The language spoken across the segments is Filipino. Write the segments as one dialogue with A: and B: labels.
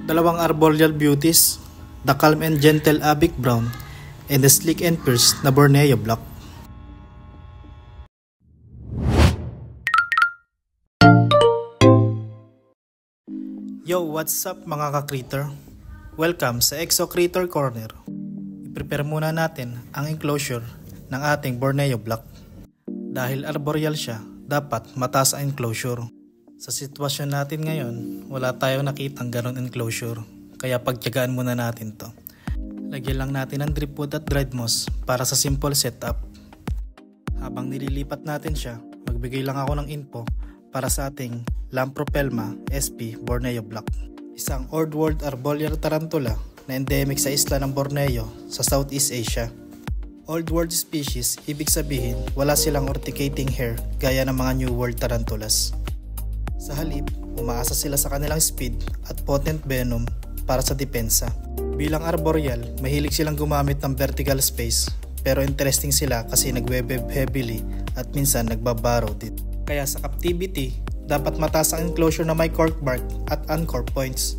A: Dalawang arboreal beauties, the calm and gentle Abic Brown and the sleek and fierce na Borneo Black. Yo, what's up mga ka-critter? Welcome sa Exo Critter Corner. I-prepare muna natin ang enclosure ng ating Borneo Black. Dahil arboreal siya, dapat mataas ang enclosure. Sa sitwasyon natin ngayon, wala tayong nakitang ganun enclosure, kaya pagtiyagaan muna natin to. Lagyan lang natin ng drip wood at dried moss para sa simple setup. Habang nililipat natin siya, magbigay lang ako ng info para sa ating Lampropelma sp Borneo Black. Isang Old World arboreal tarantula na endemic sa isla ng Borneo sa Southeast Asia. Old World species, ibig sabihin wala silang urticating hair gaya ng mga New World tarantulas. Sa halip, umaasa sila sa kanilang speed at potent venom para sa depensa. Bilang arboreal, mahilig silang gumamit ng vertical space, pero interesting sila kasi nagwebeb heavily at minsan nagbabarrow din. Kaya sa captivity, dapat mataas ang enclosure na may cork bark at uncork points.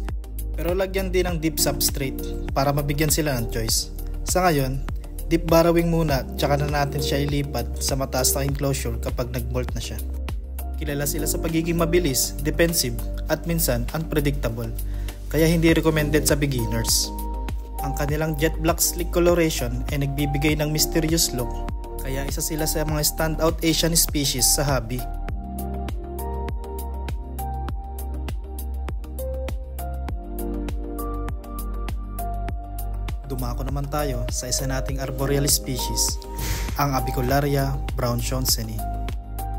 A: Pero lagyan din ng deep substrate para mabigyan sila ng choice. Sa ngayon, deep burrowing muna tsaka na natin siya ilipat sa mataas na enclosure kapag nag-molt na siya. Kilala sila sa pagiging mabilis, defensive, at minsan unpredictable, kaya hindi recommended sa beginners. Ang kanilang jet black sleek coloration ay nagbibigay ng mysterious look, kaya isa sila sa mga standout Asian species sa hobby. Dumako naman tayo sa isa nating arboreal species, ang Abicularia brownshawnseni.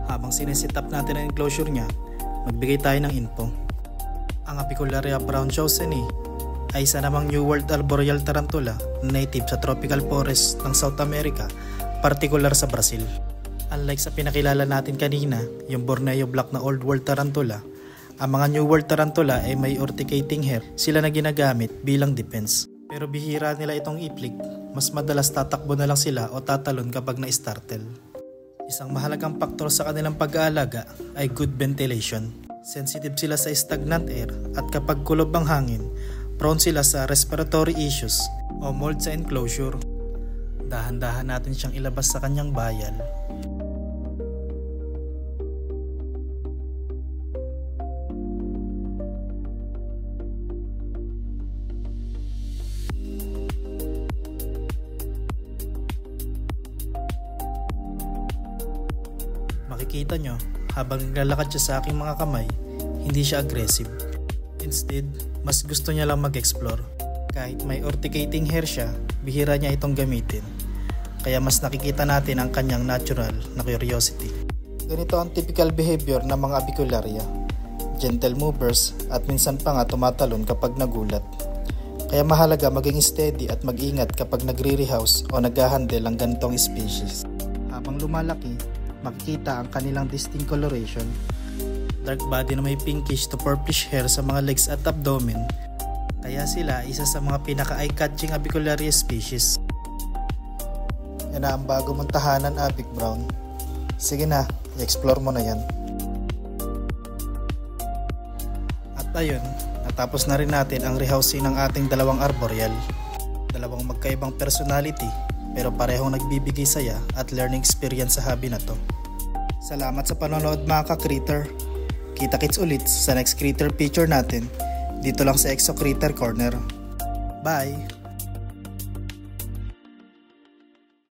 A: Habang sineset-up natin ang enclosure niya, magbigay tayo ng info. Ang Abicularia brownshawnseni ay isa namang New World arboreal tarantula na native sa tropical forest ng South America, partikular sa Brazil. Unlike sa pinakilala natin kanina, yung Borneo Black na Old World tarantula, ang mga New World tarantula ay may urticating hair sila na ginagamit bilang defense. Pero bihira nila itong iplik, mas madalas tatakbo na lang sila o tatalon kapag na-startle. Isang mahalagang faktor sa kanilang pag-aalaga ay good ventilation. Sensitive sila sa stagnant air at kapag kulob ang hangin, prone sila sa respiratory issues o mold sa enclosure. Dahan-dahan natin siyang ilabas sa kanyang bayal. Makikita nyo, habang naglalakad siya sa aking mga kamay, hindi siya aggressive. Instead, mas gusto niya lang mag-explore. Kahit may urticating hair siya, bihira niya itong gamitin. Kaya mas nakikita natin ang kanyang natural na curiosity. Ganito ang typical behavior ng mga Abicularia. Gentle movers at minsan pa nga tumatalon kapag nagulat. Kaya mahalaga maging steady at mag-ingat kapag nagre-rehouse o nag-handle ang ganitong species. Habang lumalaki, makikita ang kanilang distinct coloration. Dark body na may pinkish to purplish hair sa mga legs at abdomen. Kaya sila isa sa mga pinaka-eye-catching Abicularia species. Yan na ang bago mong tahanan, Abic Brown. Sige na, i-explore mo na yan. At ayun, natapos na rin natin ang rehousing ng ating dalawang arboreal. Dalawang magkaibang personality, pero parehong nagbibigay saya at learning experience sa hobby na to. Salamat sa panonood mga ka-critter. Kita-kits ulit sa next critter picture natin dito lang sa Exo Critter Corner. Bye!